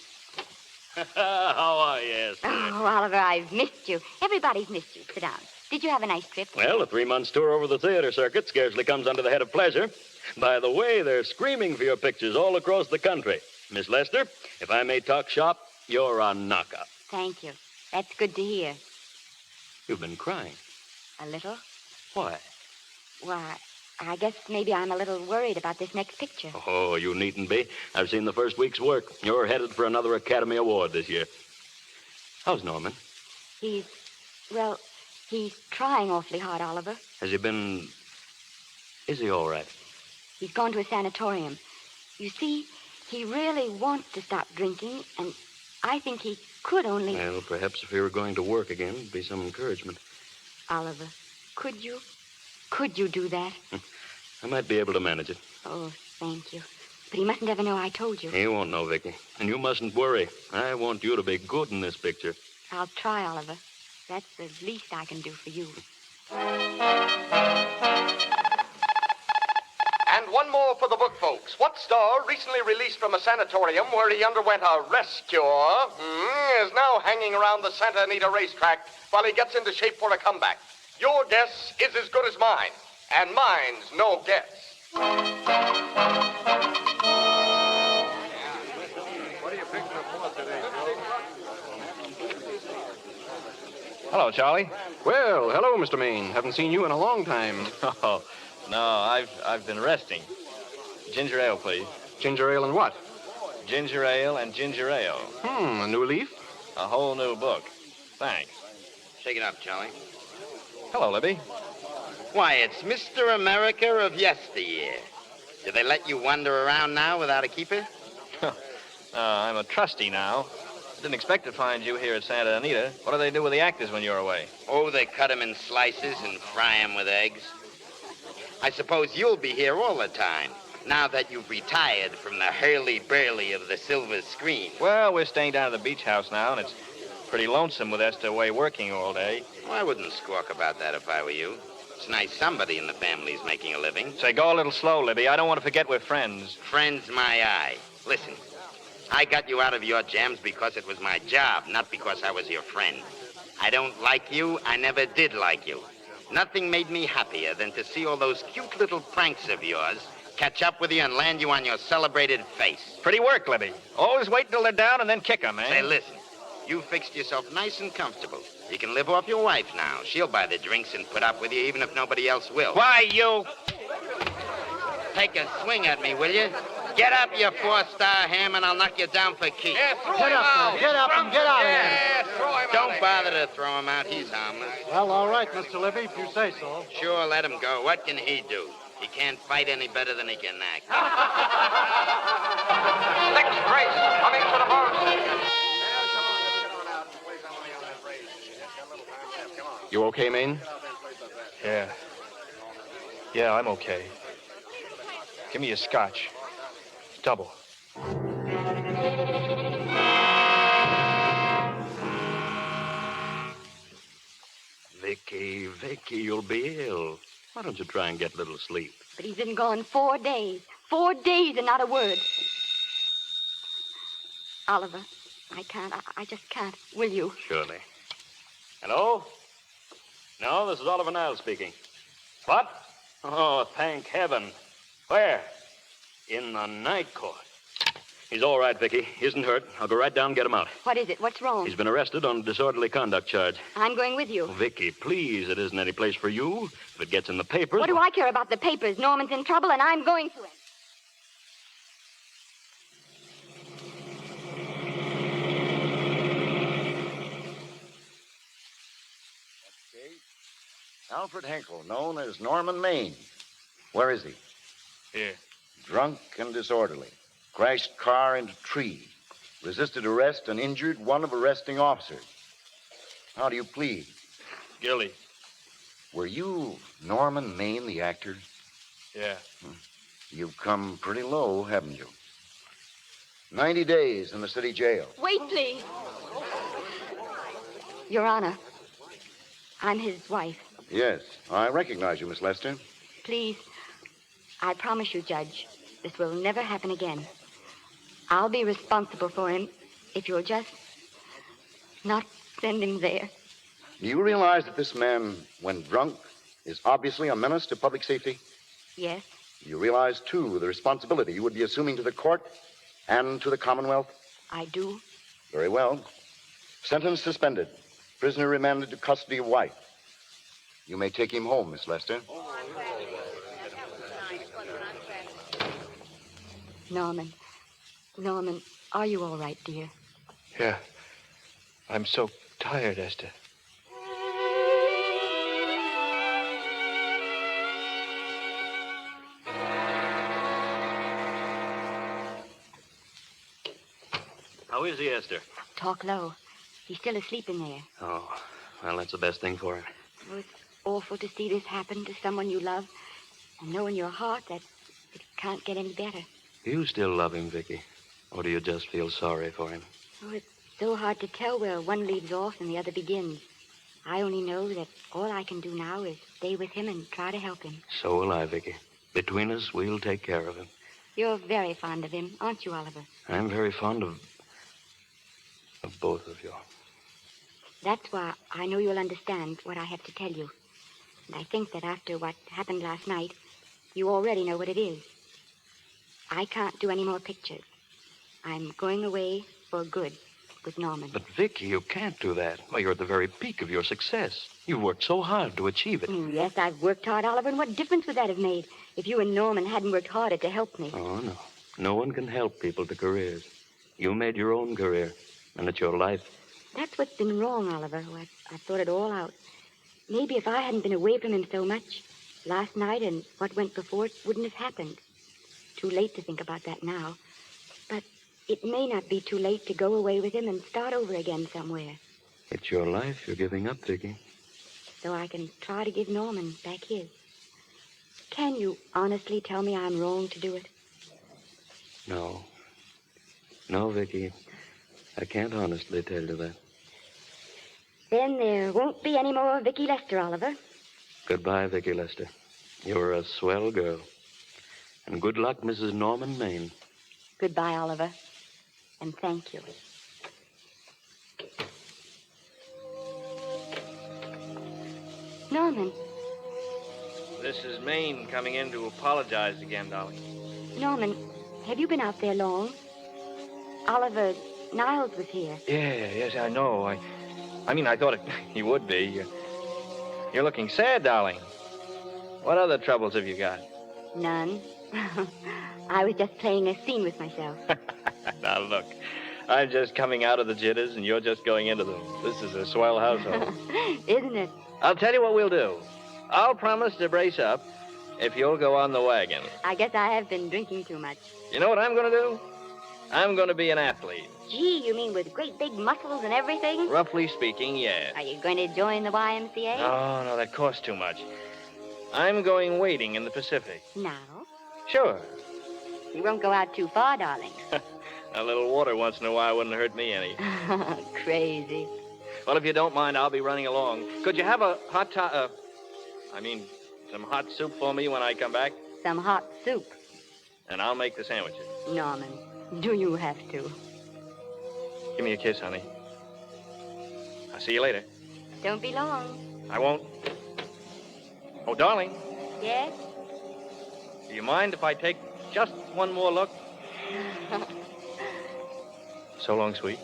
How are you, Esther? Oh, Oliver, I've missed you. Everybody's missed you. Sit down. Did you have a nice trip? Well, a 3-month tour over the theater circuit scarcely comes under the head of pleasure. By the way, they're screaming for your pictures all across the country. Miss Lester, if I may talk shop, you're a knockout. Thank you. That's good to hear. You've been crying. A little? Why? Why, I guess maybe I'm a little worried about this next picture. Oh, you needn't be. I've seen the first week's work. You're headed for another Academy Award this year. How's Norman? He's trying awfully hard, Oliver. Has he been... Is he all right? He's gone to a sanatorium. You see, he really wants to stop drinking, and I think he could only... Well, perhaps if he were going to work again, it'd be some encouragement. Oliver, could you do that? I might be able to manage it. Oh, thank you. But he mustn't ever know I told you. He won't know, Vicky. And you mustn't worry. I want you to be good in this picture. I'll try, Oliver. That's the least I can do for you. And one more for the book folks. What star, recently released from a sanatorium where he underwent a rescue, is now hanging around the Santa Anita racetrack while he gets into shape for a comeback? Your guess is as good as mine, and mine's no guess. What do you picture for today, Joe? Hello, Charlie. Well, hello, Mr. Maine. Haven't seen you in a long time. Oh, no, I've been resting. Ginger ale, please. Ginger ale and what? Ginger ale and ginger ale. A new leaf? A whole new book. Thanks. Shake it up, Charlie. Hello, Libby. Why, it's Mr. America of yesteryear. Do they let you wander around now without a keeper? I'm a trustee now. Didn't expect to find you here at Santa Anita. What do they do with the actors when you're away? Oh, they cut them in slices and fry them with eggs. I suppose you'll be here all the time, now that you've retired from the hurly-burly of the silver screen. Well, we're staying down at the beach house now, and it's pretty lonesome with Esther away working all day. Well, I wouldn't squawk about that if I were you. It's nice somebody in the family's making a living. Say, go a little slow, Libby. I don't want to forget we're friends. Friends, my eye. Listen, I got you out of your jams because it was my job, not because I was your friend. I don't like you. I never did like you. Nothing made me happier than to see all those cute little pranks of yours catch up with you and land you on your celebrated face. Pretty work, Libby. Always wait till they're down and then kick 'em, eh? Say, listen, you fixed yourself nice and comfortable. You can live off your wife now. She'll buy the drinks and put up with you even if nobody else will. Why, you... Take a swing at me, will you? Get up, you four-star ham, and I'll knock you down for keeps. Get up, get up and get out of here. Don't bother to throw him out. He's harmless. Well, all right, Mr. Libby, if you say so. Sure, let him go. What can he do? He can't fight any better than he can act. Next race, coming to the post. You okay, Maine? Yeah. Yeah, I'm okay. Give me a scotch. Double. Vicky, you'll be ill. Why don't you try and get a little sleep? But he's been gone 4 days. 4 days and not a word. Oliver, I can't. I just can't. Will you? Surely. Hello? No, this is Oliver Niles speaking. What? Oh, thank heaven. Where? In the night court. He's all right, Vicky. He isn't hurt. I'll go right down and get him out. What is it? What's wrong? He's been arrested on a disorderly conduct charge. I'm going with you. Oh, Vicky, please, it isn't any place for you. If it gets in the papers... What do I care about the papers? Norman's in trouble, and I'm going to him. Alfred Henkel, known as Norman Maine. Where is he? Here. Drunk and disorderly. Crashed car into tree. Resisted arrest and injured one of arresting officers. How do you plead? Guilty. Were you Norman Maine, the actor? Yeah. You've come pretty low, haven't you? 90 days in the city jail. Wait, please. Your Honor, I'm his wife. Yes, I recognize you, Miss Lester. Please, I promise you, Judge, this will never happen again. I'll be responsible for him if you'll just not send him there. Do you realize that this man, when drunk, is obviously a menace to public safety? Yes. You realize, too, the responsibility you would be assuming to the court and to the Commonwealth? I do. Very well. Sentence suspended. Prisoner remanded to custody of wife. You may take him home, Miss Lester. Norman, are you all right, dear? Yeah. I'm so tired, Esther. How is he, Esther? Talk low. He's still asleep in there. Oh, well, that's the best thing for him. Oh, it's awful to see this happen to someone you love and know in your heart that it can't get any better. You still love him, Vicky? Or do you just feel sorry for him? Oh, it's so hard to tell where one leaves off and the other begins. I only know that all I can do now is stay with him and try to help him. So will I, Vicky. Between us, we'll take care of him. You're very fond of him, aren't you, Oliver? I'm very fond of both of you. That's why I know you'll understand what I have to tell you. And I think that after what happened last night, you already know what it is. I can't do any more pictures. I'm going away for good. with Norman. But, Vicky, you can't do that. Well, you're at the very peak of your success. You've worked so hard to achieve it. Yes, I've worked hard, Oliver, and what difference would that have made if you and Norman hadn't worked harder to help me? Oh, no. No one can help people to careers. You made your own career, and it's your life. That's what's been wrong, Oliver. I've thought it all out. Maybe if I hadn't been away from him so much, last night and what went before, it wouldn't have happened. Too late to think about that now. But it may not be too late to go away with him and start over again somewhere. It's your life you're giving up, Vicky. So I can try to give Norman back his. Can you honestly tell me I'm wrong to do it? No. No, Vicky. I can't honestly tell you that. Then there won't be any more Vicky Lester, Oliver. Goodbye, Vicky Lester. You're a swell girl. And good luck, Mrs. Norman Maine. Goodbye, Oliver. And thank you. Norman. This is Maine coming in to apologize again, darling. Norman, have you been out there long? Oliver Niles was here. Yeah, yes, I know. I mean, I thought he would be. You're looking sad, darling. What other troubles have you got? None. I was just playing a scene with myself. Now, look, I'm just coming out of the jitters, and you're just going into them. This is a swell household. Isn't it? I'll tell you what we'll do. I'll promise to brace up if you'll go on the wagon. I guess I have been drinking too much. You know what I'm going to do? I'm going to be an athlete. Gee, you mean with great big muscles and everything? Roughly speaking, yes. Are you going to join the YMCA? No, that costs too much. I'm going wading in the Pacific. Now? Sure. You won't go out too far, darling. A little water once in a while wouldn't hurt me any. Crazy. Well, if you don't mind, I'll be running along. Could you have a hot some hot soup for me when I come back? Some hot soup. And I'll make the sandwiches. Norman, do you have to? Give me a kiss, honey. I'll see you later. Don't be long. I won't. Oh, darling, Yes? do you mind if I take just one more look? So long, sweet.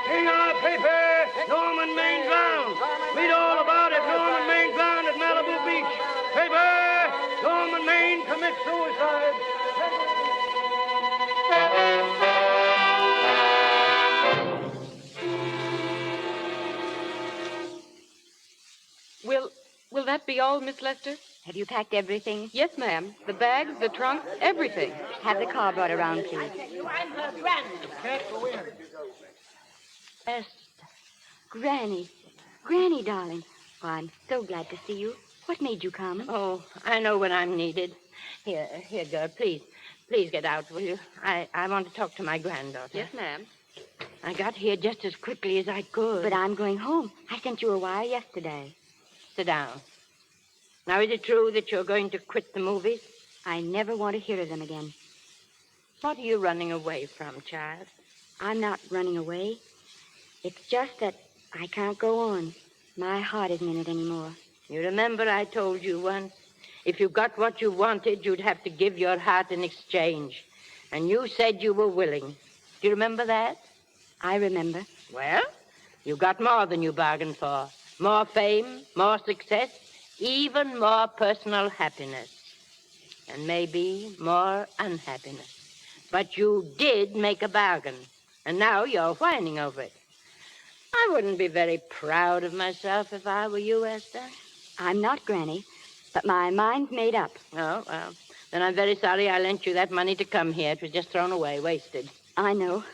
King our paper, Norman Maine drowned. Read all about it. Norman Maine drowned at Malibu Beach. Paper, Norman Maine commits suicide. Will that be all, Miss Lester? Have you packed everything? Yes, ma'am. The bags, the trunk, everything. Have the car brought around, please. I'm her grandmother. Esther. Granny, darling. Oh, I'm so glad to see you. What made you come? Oh, I know when I'm needed. Here, girl, please get out, will you? I want to talk to my granddaughter. Yes, ma'am. I got here just as quickly as I could. But I'm going home. I sent you a wire yesterday. Sit down. Now, is it true that you're going to quit the movies? I never want to hear of them again. What are you running away from, child? I'm not running away. It's just that I can't go on. My heart isn't in it anymore. You remember I told you once, if you got what you wanted, you'd have to give your heart in exchange. And you said you were willing. Do you remember that? I remember. Well, you got more than you bargained for. More fame, more success, even more personal happiness. And maybe more unhappiness. But you did make a bargain. And now you're whining over it. I wouldn't be very proud of myself if I were you, Esther. I'm not, Granny, but my mind's made up. Oh, well, then I'm very sorry I lent you that money to come here. It was just thrown away, wasted. I know.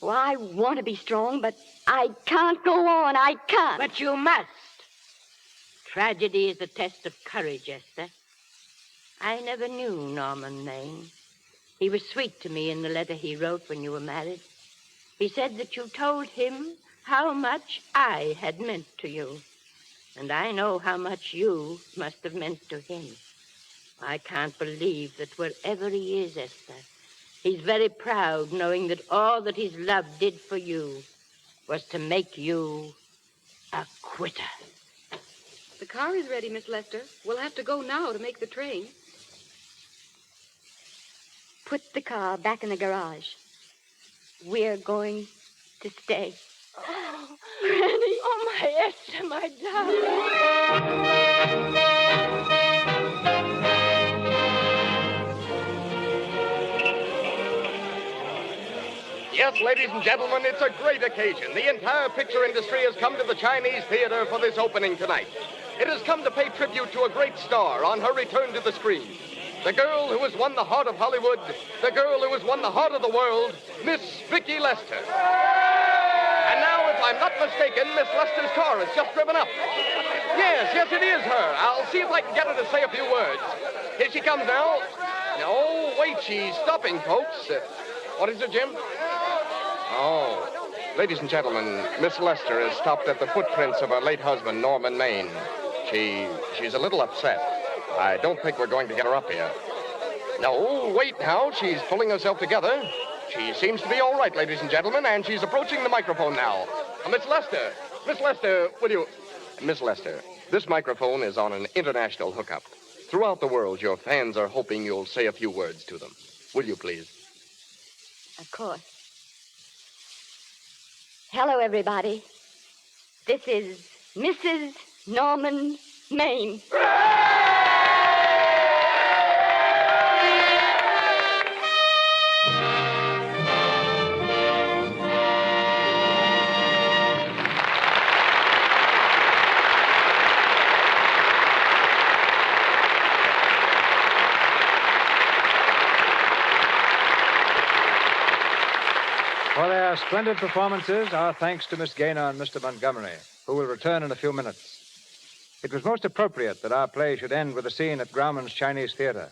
Well, I want to be strong, but I can't go on. I can't. But you must. Tragedy is a test of courage, Esther. I never knew Norman Maine. He was sweet to me in the letter he wrote when you were married. He said that you told him how much I had meant to you. And I know how much you must have meant to him. I can't believe that wherever he is, Esther, he's very proud knowing that all that his love did for you was to make you a queen. quitter. The car is ready, Miss Lester. We'll have to go now to make the train. Put the car back in the garage. We're going to stay. Oh, Granny. Oh, my Esther, my darling. Yes, ladies and gentlemen, it's a great occasion. The entire picture industry has come to the Chinese Theater for this opening tonight. It has come to pay tribute to a great star on her return to the screen. The girl who has won the heart of Hollywood, the girl who has won the heart of the world, Miss Vicki Lester. And now, if I'm not mistaken, Miss Lester's car has just driven up. Yes, it is her. I'll see if I can get her to say a few words. Here she comes now. No, wait, she's stopping, folks. What is it, Jim? Oh, ladies and gentlemen, Miss Lester has stopped at the footprints of her late husband, Norman Maine. She's a little upset. I don't think we're going to get her up here. No, wait now. She's pulling herself together. She seems to be all right, ladies and gentlemen, and she's approaching the microphone now. Miss Lester, will you... Miss Lester, this microphone is on an international hookup. Throughout the world, your fans are hoping you'll say a few words to them. Will you, please? Of course. Hello, everybody. This is Mrs. Norman Maine. For their splendid performances, our thanks to Miss Gaynor and Mr. Montgomery, who will return in a few minutes. It was most appropriate that our play should end with a scene at Grauman's Chinese Theater.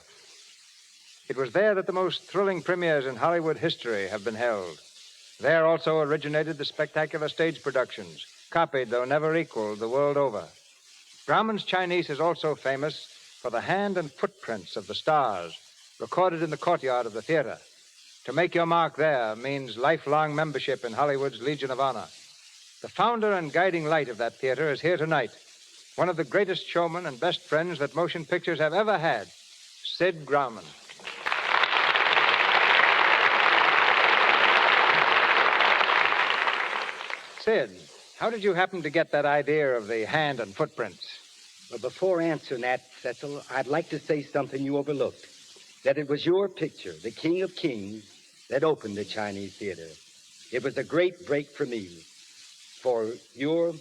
It was there that the most thrilling premieres in Hollywood history have been held. There also originated the spectacular stage productions, copied though never equaled the world over. Grauman's Chinese is also famous for the hand and footprints of the stars recorded in the courtyard of the theater. To make your mark there means lifelong membership in Hollywood's Legion of Honor. The founder and guiding light of that theater is here tonight. One of the greatest showmen and best friends that motion pictures have ever had, Sid Grauman. Sid, how did you happen to get that idea of the hand and footprints? Well, before answering that, Cecil, I'd like to say something you overlooked. That it was your picture, The King of Kings, that opened the Chinese Theater. It was a great break for me. For your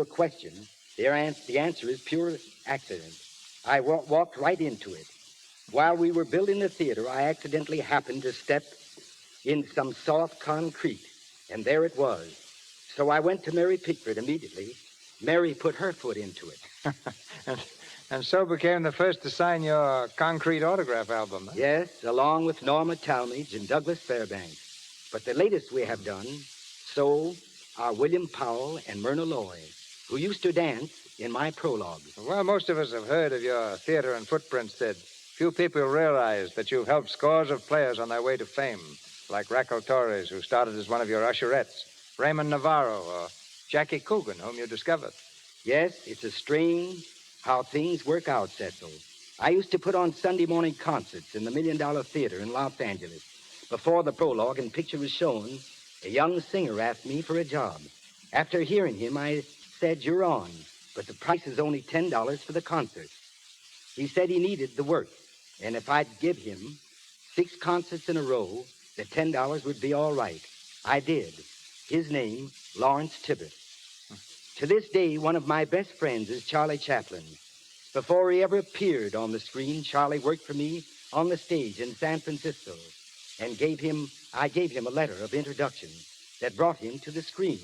question, the answer is pure accident. I walked right into it. While we were building the theater, I accidentally happened to step in some soft concrete, and there it was. So I went to Mary Pickford immediately. Mary put her foot into it. And so became the first to sign your concrete autograph album. Huh? Yes, along with Norma Talmadge and Douglas Fairbanks. But the latest we have done, so are William Powell and Myrna Loy, who used to dance in my prologue. Well, most of us have heard of your theater and footprints, Sid. Few people realize that you've helped scores of players on their way to fame, like Raquel Torres, who started as one of your usherettes, Raymond Navarro, or Jackie Coogan, whom you discovered. Yes, it's a strange how things work out, Cecil. I used to put on Sunday morning concerts in the $1 Million Theater in Los Angeles. Before the prologue and picture was shown, a young singer asked me for a job. After hearing him, I said, "You're on, but the price is only $10 for the concert." He said he needed the work, and if I'd give him 6 concerts in a row, the $10 would be all right. I did. His name, Lawrence Tibbett. To this day, one of my best friends is Charlie Chaplin. Before he ever appeared on the screen, Charlie worked for me on the stage in San Francisco, and I gave him a letter of introduction that brought him to the screen.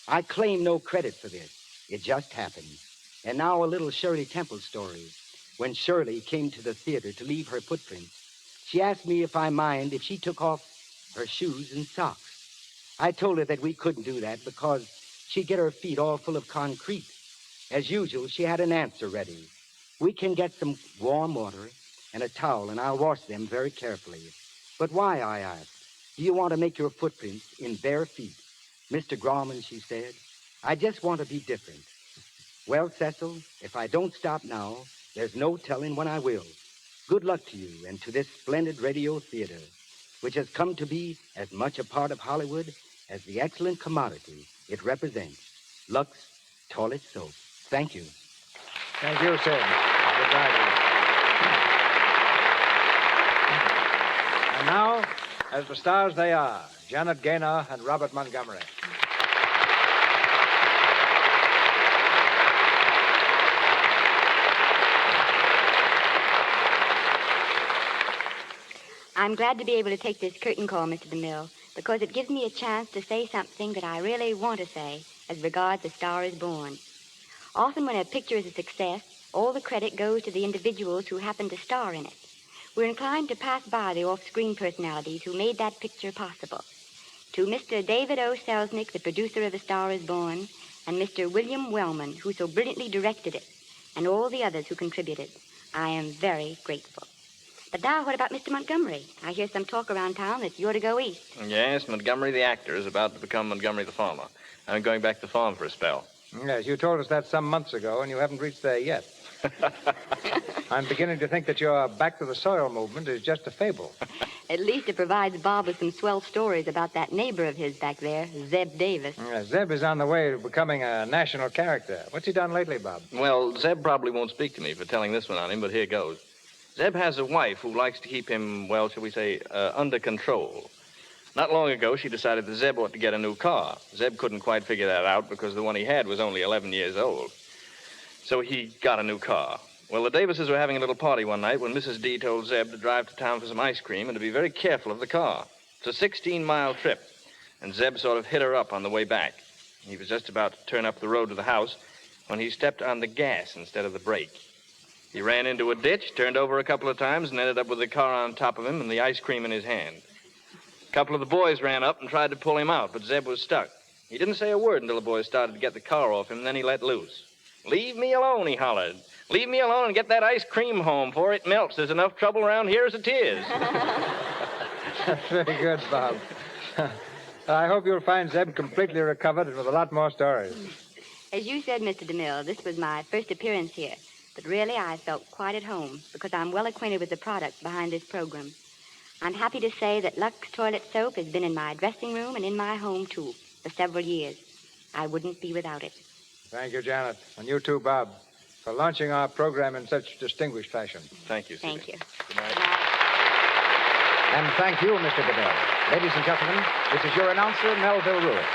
I claim no credit for this. It just happened. And now a little Shirley Temple story. When Shirley came to the theater to leave her footprints, she asked me if I mind if she took off her shoes and socks. I told her that we couldn't do that because she'd get her feet all full of concrete. As usual, she had an answer ready. "We can get some warm water and a towel, and I'll wash them very carefully." "But why?" I asked. "Do you want to make your footprints in bare feet?" "Mr. Grauman," she said, I just want to be different. Well, Cecil, if I don't stop now, there's no telling when I will. Good luck to you and to this splendid radio theater, which has come to be as much a part of Hollywood as the excellent commodity it represents, Lux Toilet Soap. Thank you. Thank you, Sid. Goodbye to you. And now, as the stars they are, Janet Gaynor and Robert Montgomery. I'm glad to be able to take this curtain call, Mr. DeMille, because it gives me a chance to say something that I really want to say as regards A Star is Born. Often when a picture is a success, all the credit goes to the individuals who happen to star in it. We're inclined to pass by the off-screen personalities who made that picture possible. To Mr. David O. Selznick, the producer of A Star is Born, and Mr. William Wellman, who so brilliantly directed it, and all the others who contributed, I am very grateful. But now, what about Mr. Montgomery? I hear some talk around town that you're to go east. Yes, Montgomery the actor is about to become Montgomery the Farmer. I'm going back to the farm for a spell. Yes, you told us that some months ago, and you haven't reached there yet. I'm beginning to think that your back to the soil movement is just a fable. At least it provides Bob with some swell stories about that neighbor of his back there, Zeb Davis. Zeb is on the way to becoming a national character. What's he done lately, Bob? Well, Zeb probably won't speak to me for telling this one on him, but here goes. Zeb has a wife who likes to keep him, well, shall we say, under control. Not long ago, she decided that Zeb ought to get a new car. Zeb couldn't quite figure that out because the one he had was only 11 years old. So he got a new car. Well, the Davises were having a little party one night when Mrs. D told Zeb to drive to town for some ice cream and to be very careful of the car. It's a 16-mile trip, and Zeb sort of hit her up on the way back. He was just about to turn up the road to the house when he stepped on the gas instead of the brake. He ran into a ditch, turned over a couple of times, and ended up with the car on top of him and the ice cream in his hand. A couple of the boys ran up and tried to pull him out, but Zeb was stuck. He didn't say a word until the boys started to get the car off him, and then he let loose. "Leave me alone," he hollered. "Leave me alone and get that ice cream home before it melts. There's enough trouble around here as it is." That's very good, Bob. I hope you'll find Zeb completely recovered and with a lot more stories. As you said, Mr. DeMille, this was my first appearance here. But really, I felt quite at home because I'm well acquainted with the products behind this program. I'm happy to say that Lux Toilet Soap has been in my dressing room and in my home, too, for several years. I wouldn't be without it. Thank you, Janet. And you, too, Bob, for launching our program in such distinguished fashion. Thank you, Thank you. Good night. And thank you, Mr. DeMille. Ladies and gentlemen, this is your announcer, Melville Ruick.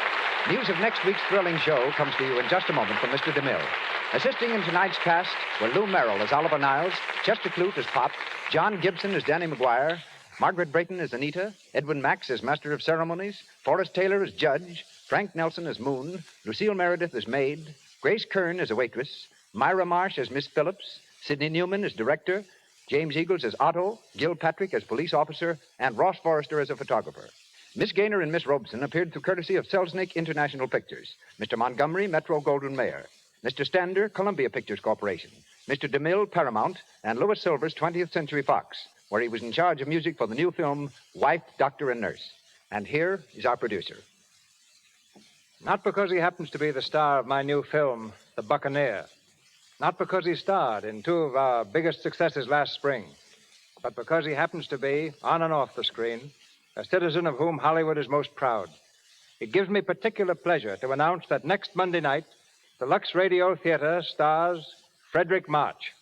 News of next week's thrilling show comes to you in just a moment from Mr. DeMille. Assisting in tonight's cast were Lou Merrill as Oliver Niles, Chester Clute as Pop, John Gibson as Danny McGuire, Margaret Brayton as Anita, Edwin Max as Master of Ceremonies, Forrest Taylor as Judge, Frank Nelson as Moon, Lucille Meredith as Maid, Grace Kern as a waitress, Myra Marsh as Miss Phillips, Sidney Newman as Director, James Eagles as Otto, Gil Patrick as Police Officer, and Ross Forrester as a photographer. Miss Gaynor and Miss Robeson appeared through courtesy of Selznick International Pictures, Mr. Montgomery, Metro-Goldwyn-Mayer, Mr. Stander, Columbia Pictures Corporation, Mr. DeMille, Paramount, and Louis Silvers, 20th Century Fox, where he was in charge of music for the new film, Wife, Doctor, and Nurse. And here is our producer. Not because he happens to be the star of my new film, The Buccaneer. Not because he starred in two of our biggest successes last spring. But because he happens to be, on and off the screen, a citizen of whom Hollywood is most proud. It gives me particular pleasure to announce that next Monday night, the Lux Radio Theater stars Frederick March.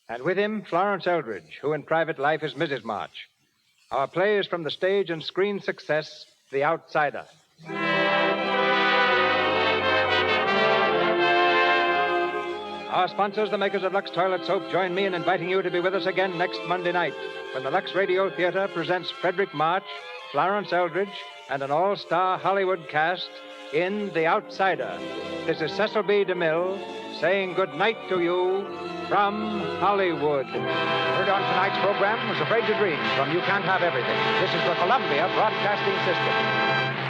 And with him, Florence Eldridge, who in private life is Mrs. March. Our play is from the stage and screen success, The Outsider. Our sponsors, the makers of Lux Toilet Soap, join me in inviting you to be with us again next Monday night when the Lux Radio Theater presents Frederick March, Florence Eldridge, and an all-star Hollywood cast in The Outsider. This is Cecil B. DeMille saying good night to you from Hollywood. Heard on tonight's program was Afraid to Dream from You Can't Have Everything. This is the Columbia Broadcasting System.